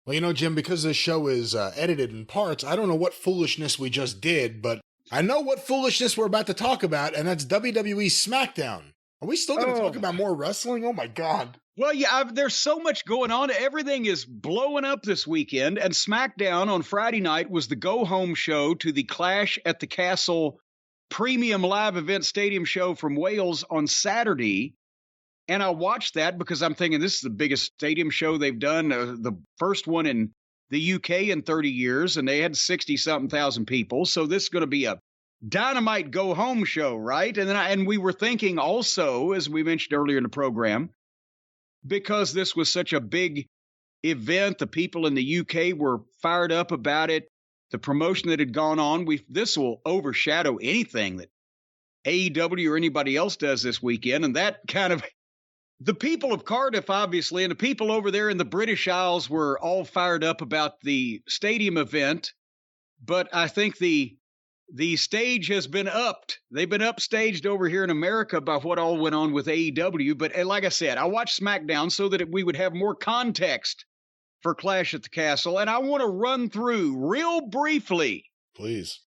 Well, Jim, because this show is edited in parts, I don't know what foolishness we just did, but I know what foolishness we're about to talk about, and that's WWE Smackdown. Are we still going to talk about more wrestling? Oh, my God. Well, yeah, there's so much going on. Everything is blowing up this weekend, and SmackDown on Friday night was the go-home show to the Clash at the Castle premium live event stadium show from Wales on Saturday. And I watched that because I'm thinking this is the biggest stadium show they've done, the first one in the UK in 30 years, and they had 60-something thousand people. So this is going to be a dynamite go-home show, right? And we were thinking also, as we mentioned earlier in the program, because this was such a big event, the people in the UK were fired up about it. The promotion that had gone on, this will overshadow anything that AEW or anybody else does this weekend. And that kind of, the people of Cardiff, obviously, and the people over there in the British Isles were all fired up about the stadium event. But I think the stage has been upped. They've been upstaged over here in America by what all went on with AEW. But like I said, I watched SmackDown so that we would have more context for Clash at the Castle. And I want to run through real briefly, please,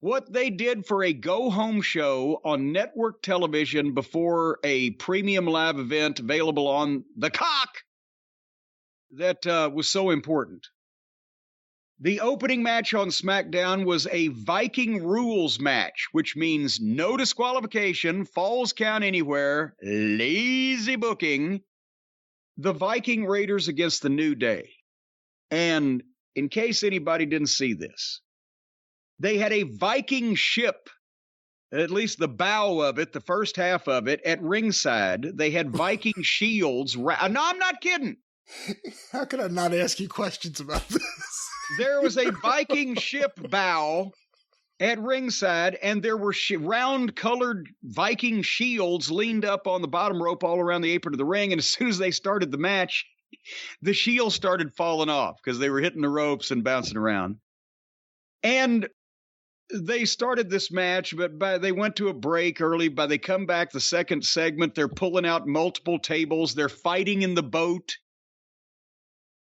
what they did for a go-home show on network television before a premium live event available on the Cock that was so important. The opening match on SmackDown was a Viking Rules match, which means no disqualification, falls count anywhere, lazy booking. The Viking Raiders against the New Day. And in case anybody didn't see this, they had a Viking ship, at least the bow of it, the first half of it, at ringside. They had Viking shields. No, I'm not kidding. How could I not ask you questions about this? There was a Viking ship bow at ringside, and there were round-colored Viking shields leaned up on the bottom rope all around the apron of the ring. And as soon as they started the match, the shields started falling off because they were hitting the ropes and bouncing around. And they started this match, but they went to a break early. By they come back, the second segment, they're pulling out multiple tables. They're fighting in the boat.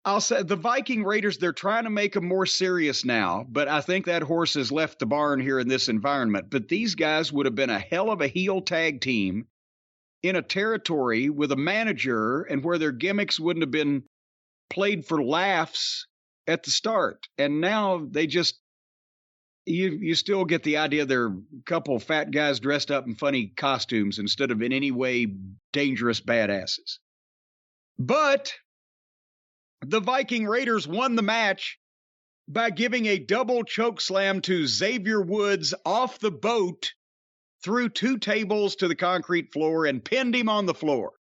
I'll say the Viking Raiders, they're trying to make them more serious now, but I think that horse has left the barn here in this environment. But these guys would have been a hell of a heel tag team in a territory with a manager and where their gimmicks wouldn't have been played for laughs at the start. And now they just, you still get the idea they're a couple fat guys dressed up in funny costumes instead of in any way dangerous badasses. But the Viking Raiders won the match by giving a double choke slam to Xavier Woods off the boat through two tables to the concrete floor and pinned him on the floor.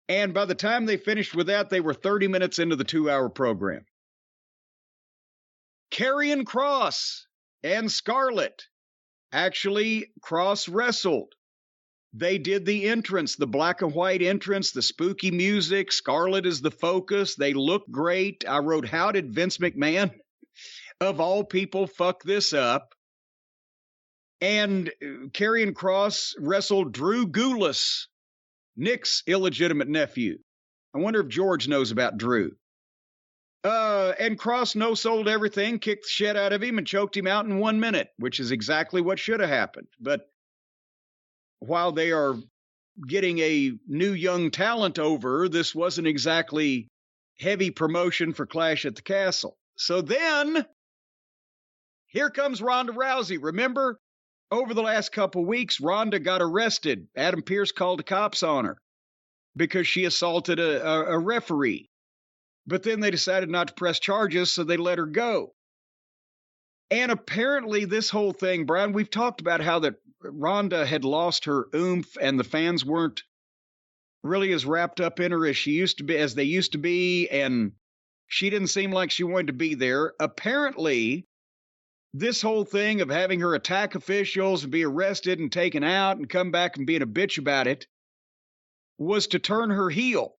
And by the time they finished with that, they were 30 minutes into the 2-hour program. Karrion Kross and Scarlett. Actually, Kross wrestled. They did the entrance, the black and white entrance, the spooky music. Scarlett is the focus. They look great. I wrote, how did Vince McMahon, of all people, fuck this up? And Karrion Kross wrestled Drew Gulak, Nick's illegitimate nephew. I wonder if George knows about Drew. And Kross no-sold everything, kicked the shit out of him, and choked him out in 1 minute, which is exactly what should have happened. But while they are getting a new young talent over, this wasn't exactly heavy promotion for Clash at the Castle. So then, here comes Ronda Rousey. Remember, over the last couple weeks, Ronda got arrested. Adam Pearce called the cops on her because she assaulted a referee. But then they decided not to press charges, so they let her go. And apparently this whole thing, Brian, we've talked about how that Ronda had lost her oomph and the fans weren't really as wrapped up in her as they used to be, and she didn't seem like she wanted to be there. Apparently, this whole thing of having her attack officials and be arrested and taken out and come back and being a bitch about it was to turn her heel.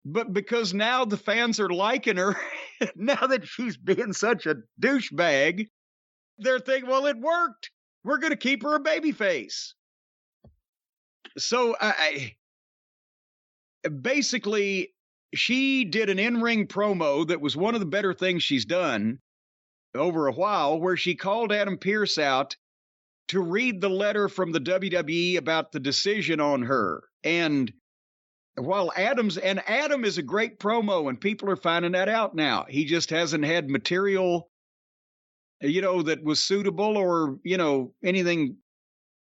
But because now the fans are liking her, now that she's being such a douchebag, they're thinking, well, it worked. We're going to keep her a babyface. So basically, she did an in-ring promo that was one of the better things she's done over a while, where she called Adam Pearce out to read the letter from the WWE about the decision on her. And while Adam is a great promo, and people are finding that out now. He just hasn't had material, that was suitable, or, anything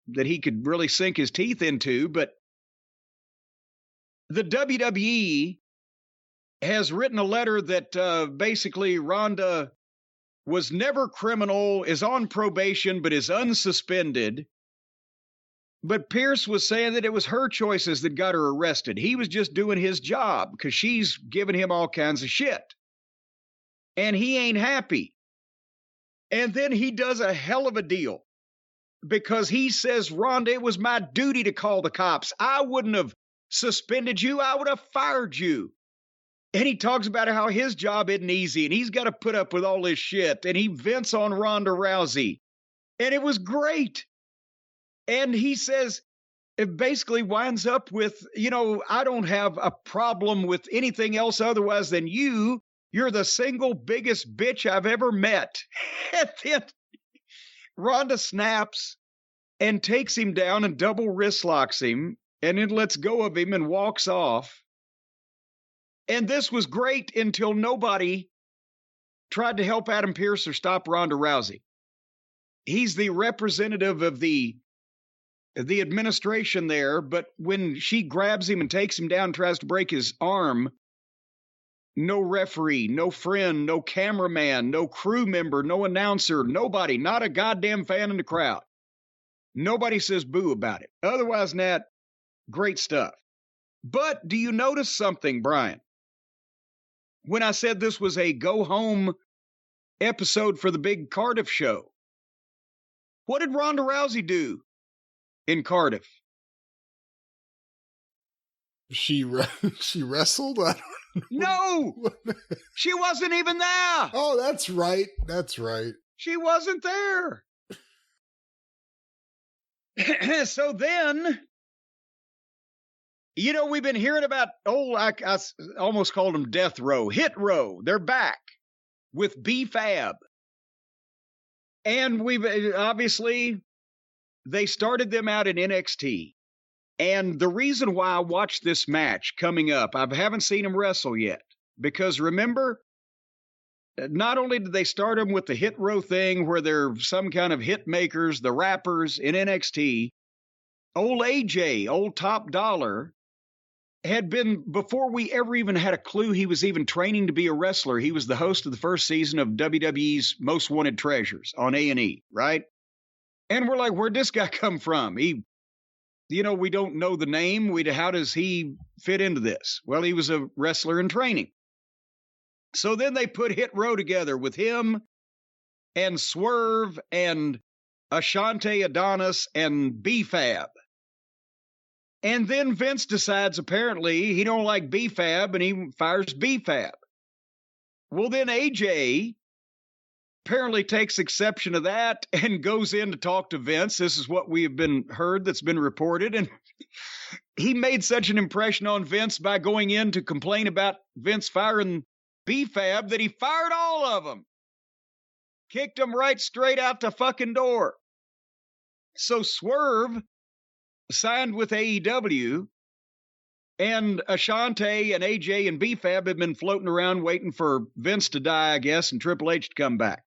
that he could really sink his teeth into. But the WWE has written a letter that basically Ronda was never criminal, is on probation, but is unsuspended. But Pearce was saying that it was her choices that got her arrested. He was just doing his job because she's giving him all kinds of shit. And he ain't happy. And then he does a hell of a deal because he says, Ronda, it was my duty to call the cops. I wouldn't have suspended you. I would have fired you. And he talks about how his job isn't easy and he's got to put up with all this shit. And he vents on Ronda Rousey. And it was great. And he says, it basically winds up with, I don't have a problem with anything else otherwise than you. You're the single biggest bitch I've ever met. And then Ronda snaps and takes him down and double wrist locks him and then lets go of him and walks off. And this was great until nobody tried to help Adam Pearce or stop Ronda Rousey. He's the representative of the administration there, but when she grabs him and takes him down and tries to break his arm, no referee, no friend, no cameraman, no crew member, no announcer, nobody, not a goddamn fan in the crowd. Nobody says boo about it. Otherwise, Nat, great stuff. But do you notice something, Brian? When I said this was a go-home episode for the big Cardiff show, what did Ronda Rousey do in Cardiff? She wrestled? No! She wasn't even there! Oh, that's right. That's right. She wasn't there. So then, we've been hearing about, I almost called them Death Row, Hit Row. They're back with B-Fab. And we've obviously, they started them out in NXT. And the reason why I watched this match coming up, I haven't seen them wrestle yet. Because remember, not only did they start them with the Hit Row thing where they're some kind of hit makers, the rappers in NXT, old AJ, old Top Dollar, had been, before we ever even had a clue he was even training to be a wrestler, he was the host of the first season of WWE's Most Wanted Treasures on A&E, right? And we're like, where'd this guy come from? He, we don't know the name. How does he fit into this? Well, he was a wrestler in training. So then they put Hit Row together with him and Swerve and Ashante Adonis and B-Fab. And then Vince decides apparently he don't like B-Fab and he fires B-Fab. Well, then AJ apparently takes exception to that and goes in to talk to Vince. This is what we have been heard that's been reported. And he made such an impression on Vince by going in to complain about Vince firing B-Fab that he fired all of them. Kicked them right straight out the fucking door. So Swerve signed with AEW, and Ashante and AJ and B-Fab have been floating around waiting for Vince to die, I guess, and Triple H to come back.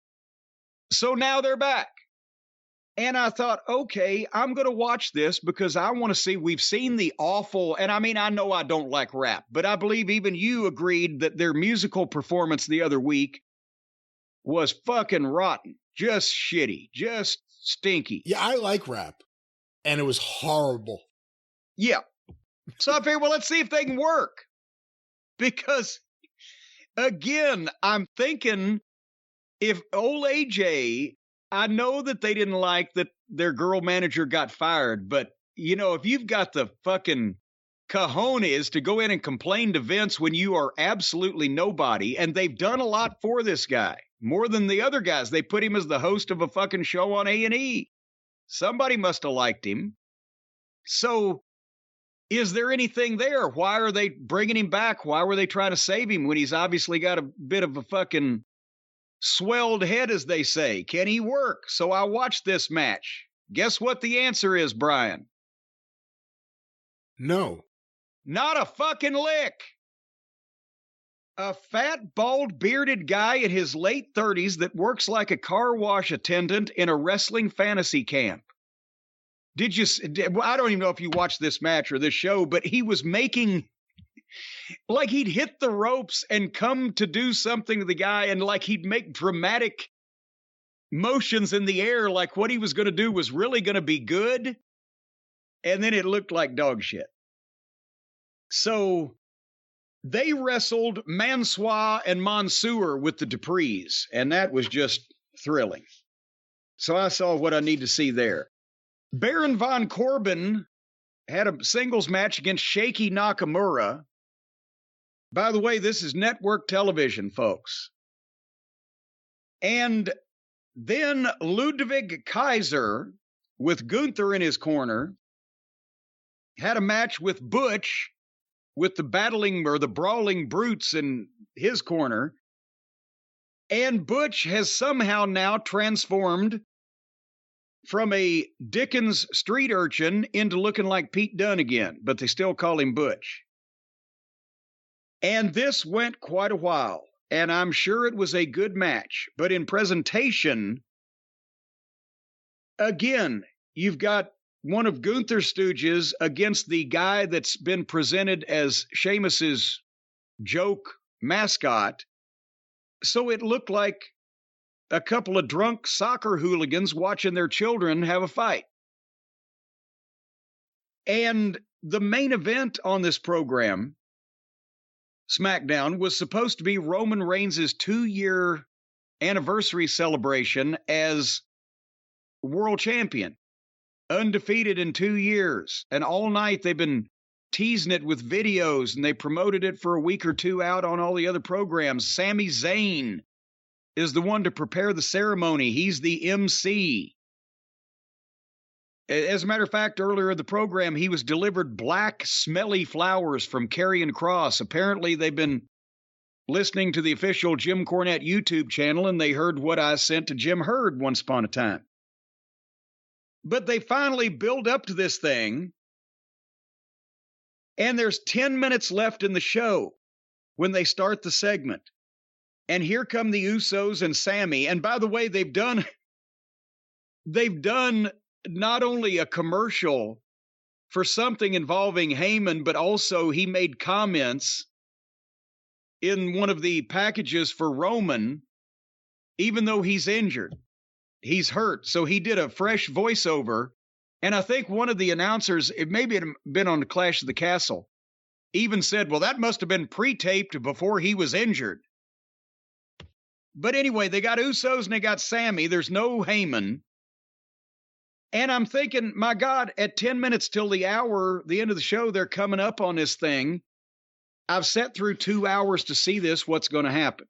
So now they're back. And I thought, okay, I'm going to watch this because I want to see, we've seen the awful, and I know I don't like rap, but I believe even you agreed that their musical performance the other week was fucking rotten. Just shitty. Just stinky. Yeah, I like rap. And it was horrible. Yeah. So I figured, well, let's see if they can work. Because, again, I'm thinking if old AJ, I know that they didn't like that their girl manager got fired, but, if you've got the fucking cojones to go in and complain to Vince when you are absolutely nobody, and they've done a lot for this guy, more than the other guys. They put him as the host of a fucking show on A&E. Somebody must have liked him. So Is there anything there? Why are they bringing him back? Why were they trying to save him when he's obviously got a bit of a fucking swelled head, as they say? Can he work? So I watched this match. Guess what the answer is, Brian? No. Not a fucking lick. A fat, bald, bearded guy in his late 30s that works like a car wash attendant in a wrestling fantasy camp. I don't even know if you watched this match or this show, but he was making, like he'd hit the ropes and come to do something to the guy, and like he'd make dramatic motions in the air, like what he was going to do was really going to be good, and then it looked like dog shit. So they wrestled Mansoor and Mansoor with the Duprees, and that was just thrilling. So I saw what I need to see there. Baron von Corbin had a singles match against Shaky Nakamura. By the way, this is network television, folks. And then Ludwig Kaiser, with Gunther in his corner, had a match with Butch, with the brawling brutes in his corner. And Butch has somehow now transformed from a Dickens street urchin into looking like Pete Dunne again, but they still call him Butch. And this went quite a while, and I'm sure it was a good match. But in presentation, again, you've got one of Gunther's stooges against the guy that's been presented as Sheamus's joke mascot. So it looked like a couple of drunk soccer hooligans watching their children have a fight. And the main event on this program, SmackDown, was supposed to be Roman Reigns' 2-year anniversary celebration as world champion, undefeated in 2 years. And all night they've been teasing it with videos, and they promoted it for a week or two out on all the other programs. Sami Zayn is the one to prepare the ceremony. He's the MC. As a matter of fact, earlier in the program, he was delivered black, smelly flowers from Karrion Kross. Apparently, they've been listening to the official Jim Cornette YouTube channel, and they heard what I sent to Jim Herd once upon a time. But they finally build up to this thing, and there's 10 minutes left in the show when they start the segment. And here come the Usos and Sami. And by the way, they've done not only a commercial for something involving Heyman, but also he made comments in one of the packages for Roman, even though he's injured. He's hurt. So he did a fresh voiceover. And I think one of the announcers, it maybe had been on the Clash of the Castle, even said, well, that must have been pre-taped before he was injured. But anyway, they got Usos and they got Sami. There's no Heyman. And I'm thinking, my God, at 10 minutes till the hour, the end of the show, they're coming up on this thing. I've sat through 2 hours to see this. What's going to happen?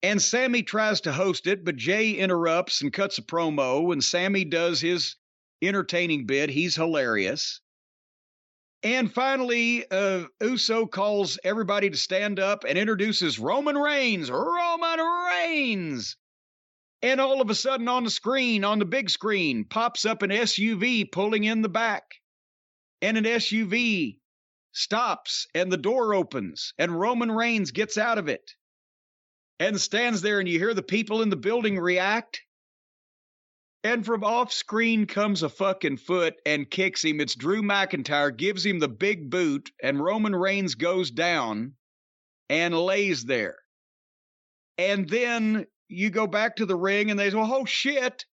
And Sami tries to host it, but Jay interrupts and cuts a promo, and Sami does his entertaining bit. He's hilarious. And finally, Uso calls everybody to stand up and introduces Roman Reigns. Roman Reigns! And all of a sudden on the screen, on the big screen, pops up an SUV pulling in the back. And an SUV stops and the door opens and Roman Reigns gets out of it and stands there, and you hear the people in the building react. And from off screen comes a fucking foot and kicks him. It's Drew McIntyre, gives him the big boot, and Roman Reigns goes down and lays there. And then you go back to the ring and they say, oh shit.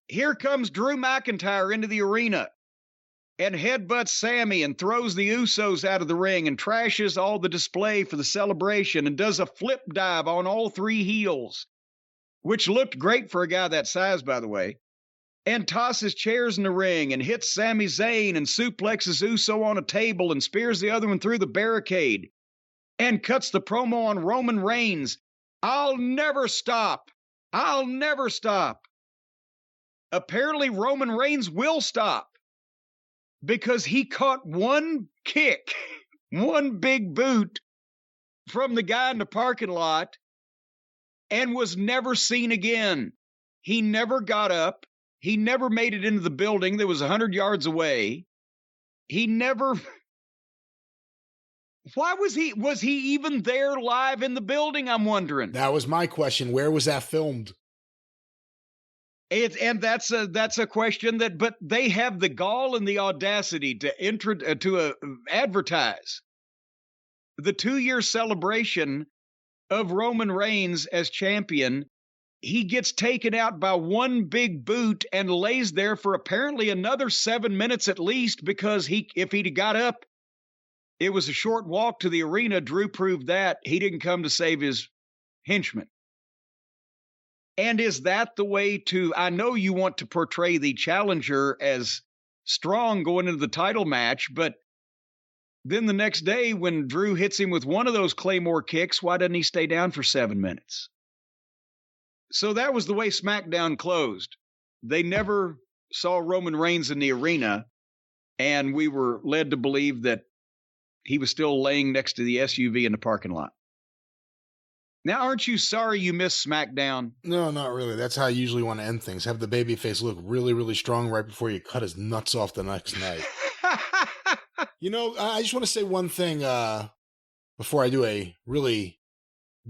Here comes Drew McIntyre into the arena and headbutts Sami and throws the Usos out of the ring and trashes all the display for the celebration and does a flip dive on all 3 heels, which looked great for a guy that size, by the way, and tosses chairs in the ring and hits Sami Zayn and suplexes Uso on a table and spears the other one through the barricade and cuts the promo on Roman Reigns. I'll never stop. I'll never stop. Apparently, Roman Reigns will stop. because he caught one kick, one big boot from the guy in the parking lot and was never seen again. He never got up. He never made it into the building that was 100 yards away. He never... Why was he even there live in the building, I'm wondering? That was my question. Where was that filmed? And that's a question but they have the gall and the audacity to advertise the 2-year celebration of Roman Reigns as champion. He gets taken out by one big boot and lays there for apparently another 7 minutes at least, because if he'd got up, it was a short walk to the arena. Drew proved that. He didn't come to save his henchman. And is that the way to... I know you want to portray the challenger as strong going into the title match, but then the next day when Drew hits him with one of those Claymore kicks, why doesn't he stay down for 7 minutes? So that was the way SmackDown closed. They never saw Roman Reigns in the arena, and we were led to believe that he was still laying next to the SUV in the parking lot. Now, aren't you sorry you missed SmackDown? No, not really. That's how I usually want to end things. Have the babyface look really, really strong right before you cut his nuts off the next night. You know, I just want to say one thing before I do a really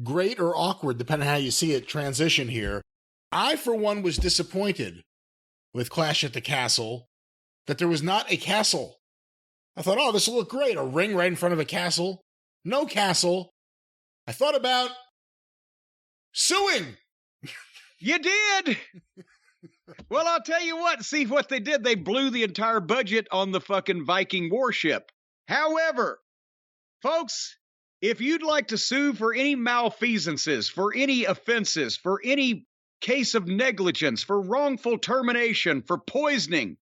great or awkward, depending on how you see it, transition here. I, for one, was disappointed with Clash at the Castle that there was not a castle. I thought, oh, this will look great. A ring right in front of a castle. No castle. I thought about suing. You did. Well, I'll tell you what. See what they did. They blew the entire budget on the fucking Viking warship. However, folks, if you'd like to sue for any malfeasances, for any offenses, for any case of negligence, for wrongful termination, for poisoning,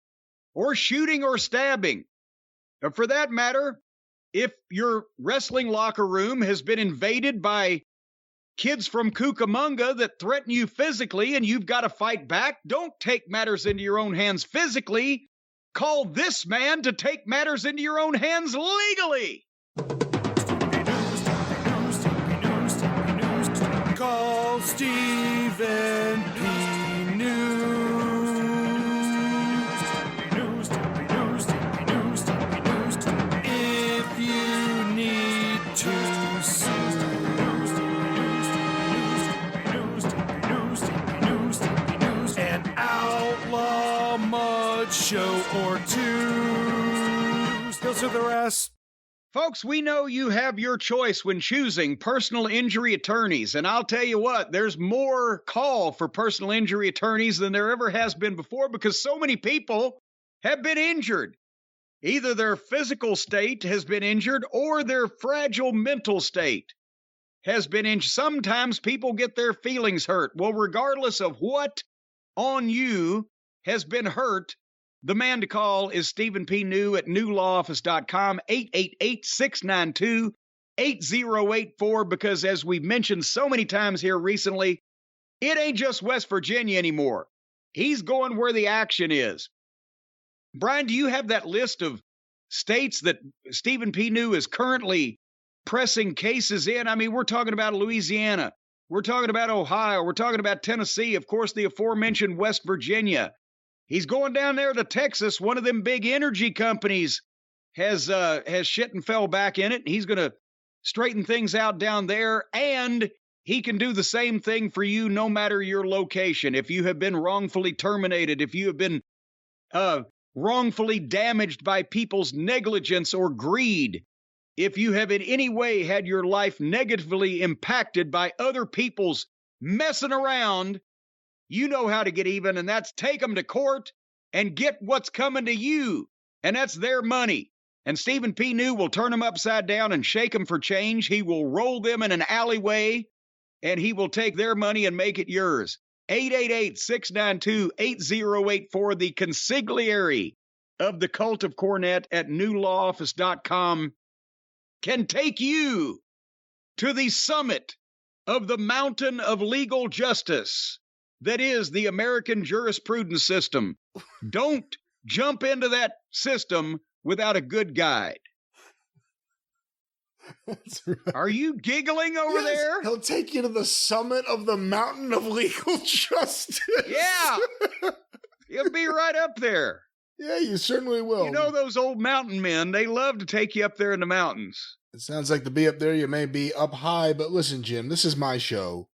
or shooting or stabbing, or for that matter, if your wrestling locker room has been invaded by kids from Cucamonga that threaten you physically and you've got to fight back, don't take matters into your own hands physically. Call this man to take matters into your own hands legally. Call Stephen P. News. If you need to sue. An outlaw mud show or two. He'll sue the rest. Folks, we know you have your choice when choosing personal injury attorneys, and I'll tell you what, there's more call for personal injury attorneys than there ever has been before, because so many people have been injured. Either their physical state has been injured or their fragile mental state has been injured. Sometimes people get their feelings hurt. Well, regardless of what on you has been hurt, the man to call is Stephen P. New at newlawoffice.com, 888-692-8084, because as we've mentioned so many times here recently, it ain't just West Virginia anymore. He's going where the action is. Brian, do you have that list of states that Stephen P. New is currently pressing cases in? I mean, we're talking about Louisiana. We're talking about Ohio. We're talking about Tennessee. Of course, the aforementioned West Virginia. He's going down there to Texas. One of them big energy companies has shit and fell back in it. He's going to straighten things out down there, and he can do the same thing for you no matter your location. If you have been wrongfully terminated, if you have been wrongfully damaged by people's negligence or greed, if you have in any way had your life negatively impacted by other people's messing around, you know how to get even, and that's take them to court and get what's coming to you, and that's their money. And Stephen P. New will turn them upside down and shake them for change. He will roll them in an alleyway, and he will take their money and make it yours. 888-692-8084, the consigliere of the cult of Cornette at newlawoffice.com, can take you to the summit of the mountain of legal justice that is the American jurisprudence system. Don't jump into that system without a good guide. That's right. Are you giggling over there? He'll take you to the summit of the mountain of legal justice. Yeah. He'll be right up there. Yeah, you certainly will. You know those old mountain men, they love to take you up there in the mountains. It sounds like to be up there, you may be up high, but listen, Jim, this is my show.